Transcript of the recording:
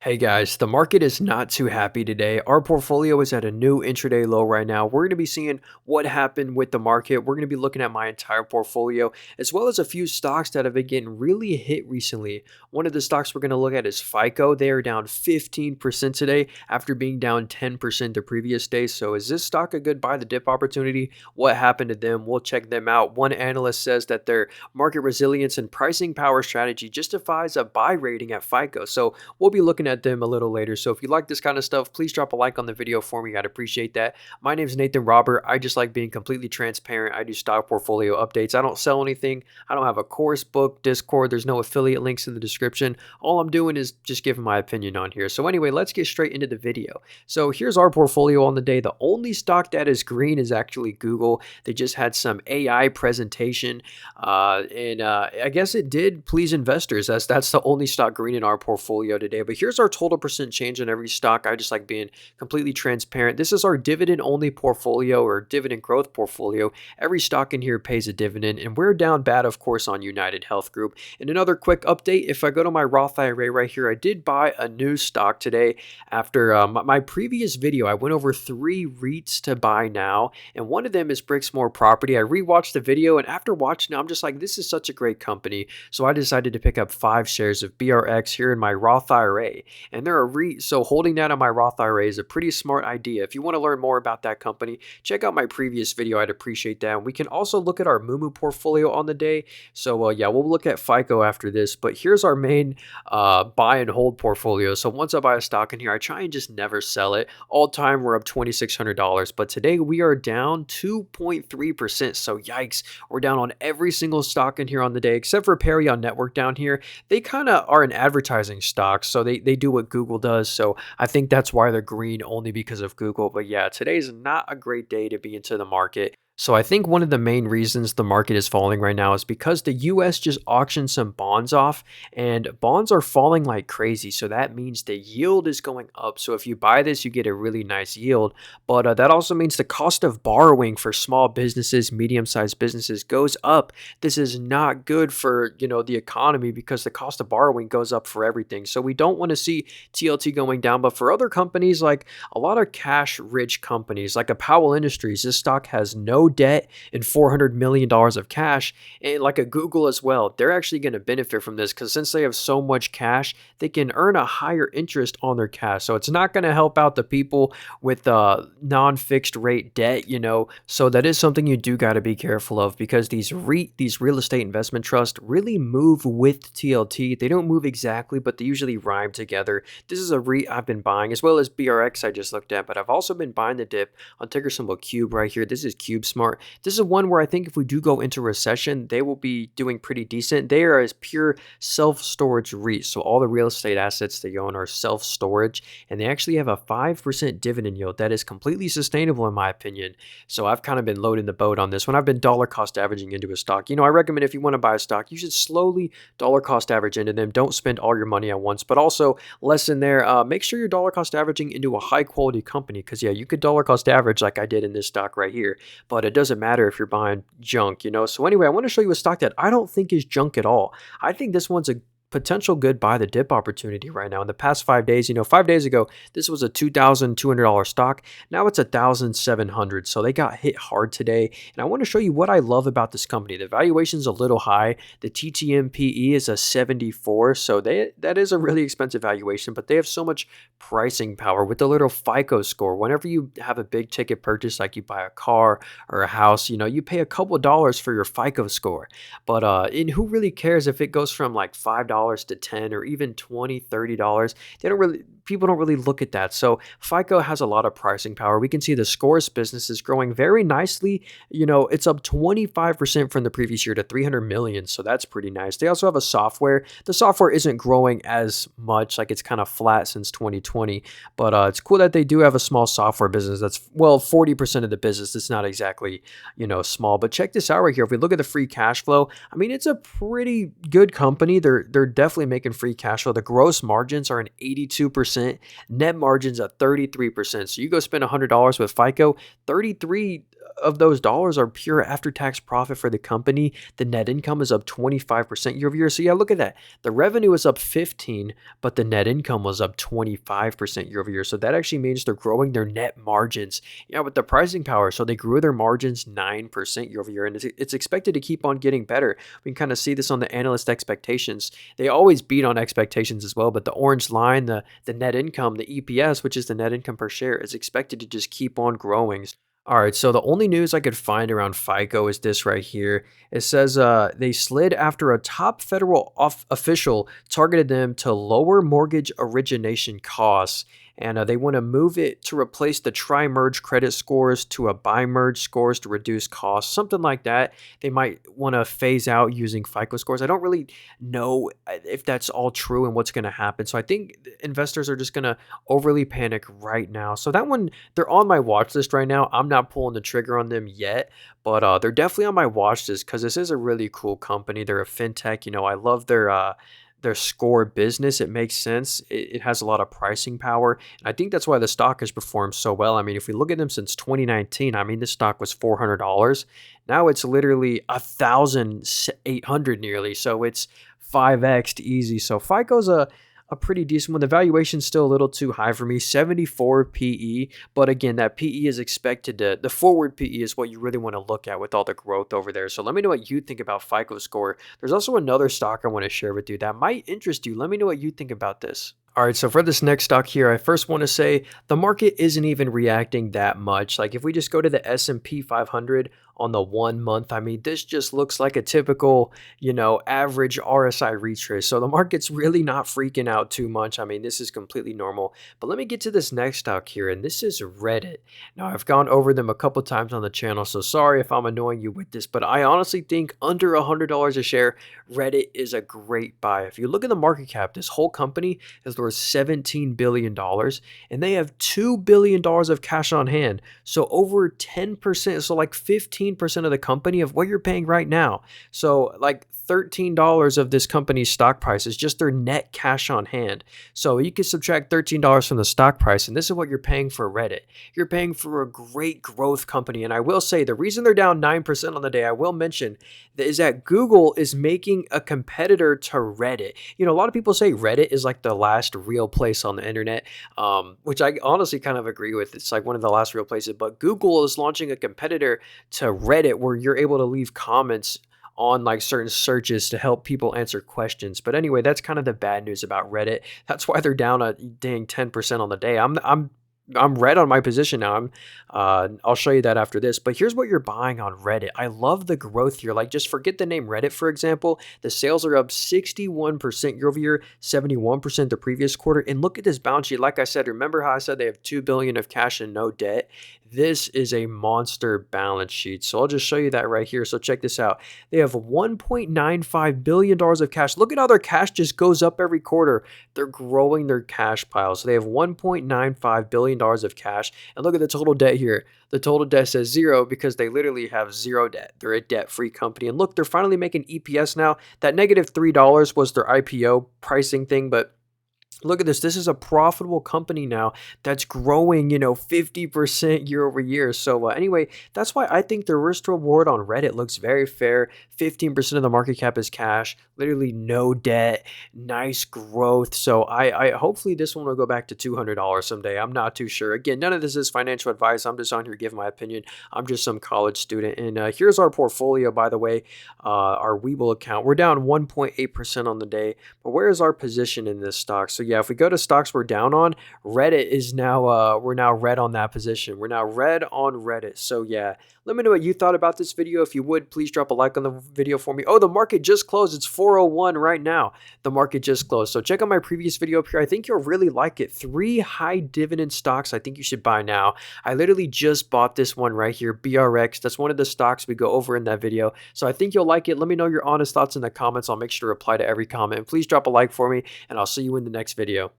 Hey guys, the market is not too happy today. Our portfolio is at a new intraday low right now. We're going to be seeing what happened with the market. We're going to be looking at my entire portfolio, as well as a few stocks that have been getting really hit recently. One of the stocks we're going to look at is FICO. They are down 15% today after being down 10% the previous day. So is this stock a good buy the dip opportunity? What happened to them? We'll check them out. One analyst says that their market resilience and pricing power strategy justifies a buy rating at FICO. So we'll be looking at them a little later. So if you like this kind of stuff, please drop a like on the video for me. I'd appreciate that. My name is Nathan Robert. I just like being completely transparent. I do stock portfolio updates. I don't sell anything. I don't have a course book, Discord. There's no affiliate links in the description. All I'm doing is just giving my opinion on here. So anyway, let's get straight into the video. So here's our portfolio on the day. The only stock that is green is actually Google. They just had some AI presentation, and I guess it did please investors. That's the only stock green in our portfolio today. But here's our total percent change in every stock. I just like being completely transparent. This is our dividend only portfolio or dividend growth portfolio. Every stock in here pays a dividend, and we're down bad, of course, on United Health Group. And another quick update, if I go to my Roth IRA right here, I did buy a new stock today after my previous video. I went over 3 REITs to buy now, and one of them is Brixmor Property. I rewatched the video, and after watching it, I'm just like, this is such a great company. So I decided to pick up 5 shares of BRX here in my Roth IRA. And they're a REIT, so holding that on my Roth IRA is a pretty smart idea. If you want to learn more about that company, check out my previous video. I'd appreciate that. And we can also look at our Moomoo portfolio on the day. So yeah, we'll look at FICO after this. But here's our main buy and hold portfolio. So once I buy a stock in here, I try and just never sell it. All time, we're up $2,600. But today, we are down 2.3%. So yikes, we're down on every single stock in here on the day, except for Perion Network down here. They kind of are an advertising stock, so they do what Google does. So I think that's why they're green, only because of Google. But yeah, today's not a great day to be into the market. So I think one of the main reasons the market is falling right now is because the US just auctioned some bonds off, and bonds are falling like crazy. So that means the yield is going up. So if you buy this, you get a really nice yield. But that also means the cost of borrowing for small businesses, medium-sized businesses goes up. This is not good for, the economy, because the cost of borrowing goes up for everything. So we don't want to see TLT going down. But for other companies, like a lot of cash-rich companies, like a Powell Industries, this stock has no debt and $400 million of cash, and like a Google as well. They're actually going to benefit from this, because since they have so much cash, they can earn a higher interest on their cash. So it's not going to help out the people with non-fixed rate debt, So that is something you do got to be careful of, because these real estate investment trusts really move with TLT. They don't move exactly, but they usually rhyme together. This is a REIT I've been buying, as well as BRX I just looked at, but I've also been buying the dip on ticker symbol Cube right here. This is CubeSmart. This is one where I think if we do go into recession, they will be doing pretty decent. They are as pure self-storage REIT. So all the real estate assets they own are self-storage, and they actually have a 5% dividend yield that is completely sustainable in my opinion. So I've kind of been loading the boat on this one. I've been dollar cost averaging into a stock. I recommend if you want to buy a stock, you should slowly dollar cost average into them. Don't spend all your money at once, but also lesson there, make sure you're dollar cost averaging into a high quality company, because yeah, you could dollar cost average like I did in this stock right here, but it doesn't matter if you're buying junk. So anyway, I want to show you a stock that I don't think is junk at all. I think this one's a potential good buy the dip opportunity right now. In the past 5 days, 5 days ago, this was a $2,200 stock. Now it's $1,700. So they got hit hard today. And I want to show you what I love about this company. The valuation's a little high. The TTM/PE is a 74. So that is a really expensive valuation, but they have so much pricing power with the little FICO score. Whenever you have a big ticket purchase, like you buy a car or a house, you pay a couple of dollars for your FICO score. But and who really cares if it goes from like $5 to $10 or even $20, $30? People don't really look at that. So FICO has a lot of pricing power. We can see the scores business is growing very nicely. It's up 25% from the previous year to 300 million. So that's pretty nice. They also have a software. The software isn't growing as much, like it's kind of flat since 2020, but it's cool that they do have a small software business. That's 40% of the business. It's not exactly, small, but check this out right here. If we look at the free cash flow, it's a pretty good company. They're definitely making free cash flow. The gross margins are an 82%, net margins at 33%. So you go spend $100 with FICO, 33 of those dollars are pure after-tax profit for the company. The net income is up 25% year over year. So yeah, look at that. The revenue is up 15, but the net income was up 25% year over year. So that actually means they're growing their net margins, yeah, with the pricing power. So they grew their margins 9% year over year, and it's expected to keep on getting better. We can kind of see this on the analyst expectations. They always beat on expectations as well, but the orange line, the net income, the EPS, which is the net income per share, is expected to just keep on growing. All right, so the only news I could find around FICO is this right here. It says they slid after a top federal official targeted them to lower mortgage origination costs. And they want to move it to replace the tri-merge credit scores to a bi-merge scores to reduce costs, something like that. They might want to phase out using FICO scores. I don't really know if that's all true and what's going to happen. So I think investors are just going to overly panic right now. So that one, they're on my watch list right now. I'm not pulling the trigger on them yet, but they're definitely on my watch list because this is a really cool company. They're a fintech. I love their score business. It makes sense. It has a lot of pricing power. And I think that's why the stock has performed so well. I mean, if we look at them since 2019, I mean, this stock was $400. Now it's literally 1,800 nearly. So it's 5x easy. So FICO's a pretty decent one. The valuation's still a little too high for me, 74 PE. But again, that PE is expected to, the forward PE is what you really want to look at with all the growth over there. So let me know what you think about FICO score. There's also another stock I want to share with you that might interest you. Let me know what you think about this. All right, so for this next stock here, I first want to say the market isn't even reacting that much. Like if we just go to the S&P 500 on the 1 month, I mean, this just looks like a typical, average RSI retrace. So the market's really not freaking out too much. I mean, this is completely normal. But let me get to this next stock here, and this is Reddit. Now, I've gone over them a couple times on the channel, so sorry if I'm annoying you with this, but I honestly think under $100 a share, Reddit is a great buy. If you look at the market cap, this whole company is worth $17 billion, and they have $2 billion of cash on hand. So over 10%, so like 15% of the company of what you're paying right now. So like $13 of this company's stock price is just their net cash on hand. So you can subtract $13 from the stock price, and this is what you're paying for Reddit. You're paying for a great growth company. And I will say the reason they're down 9% on the day, I will mention, is that Google is making a competitor to Reddit. A lot of people say Reddit is like the last real place on the internet, which I honestly kind of agree with. It's like one of the last real places, but Google is launching a competitor to Reddit where you're able to leave comments on like certain searches to help people answer questions. But anyway, that's kind of the bad news about Reddit. That's why they're down a dang 10% on the day. I'm red on my position now. I'll show you that after this. But here's what you're buying on Reddit. I love the growth here. Like, just forget the name Reddit, for example. The sales are up 61% year over year, 71% the previous quarter. And look at this balance sheet. Like I said, remember how I said they have $2 billion of cash and no debt? This is a monster balance sheet. So I'll just show you that right here. So check this out. They have $1.95 billion of cash. Look at how their cash just goes up every quarter. They're growing their cash pile. So they have $1.95 billion of cash. And look at the total debt here. The total debt says zero because they literally have zero debt. They're a debt-free company. And look, they're finally making EPS now. That negative $3 was their IPO pricing thing, but look at this. This is a profitable company now that's growing, 50% year over year. So anyway, that's why I think the risk reward on Reddit looks very fair. 15% of the market cap is cash, literally no debt, nice growth. So I hopefully this one will go back to $200 someday. I'm not too sure. Again, none of this is financial advice. I'm just on here giving my opinion. I'm just some college student. And here's our portfolio, by the way, our Webull account. We're down 1.8% on the day, but where is our position in this stock? So yeah, if we go to stocks we're down on, Reddit is now, we're now red on that position. We're now red on Reddit. So yeah, let me know what you thought about this video. If you would, please drop a like on the video for me. Oh, the market just closed. It's 401 right now. The market just closed. So check out my previous video up here. I think you'll really like it. 3 high dividend stocks I think you should buy now. I literally just bought this one right here, BRX. That's one of the stocks we go over in that video. So I think you'll like it. Let me know your honest thoughts in the comments. I'll make sure to reply to every comment. And please drop a like for me, and I'll see you in the next video.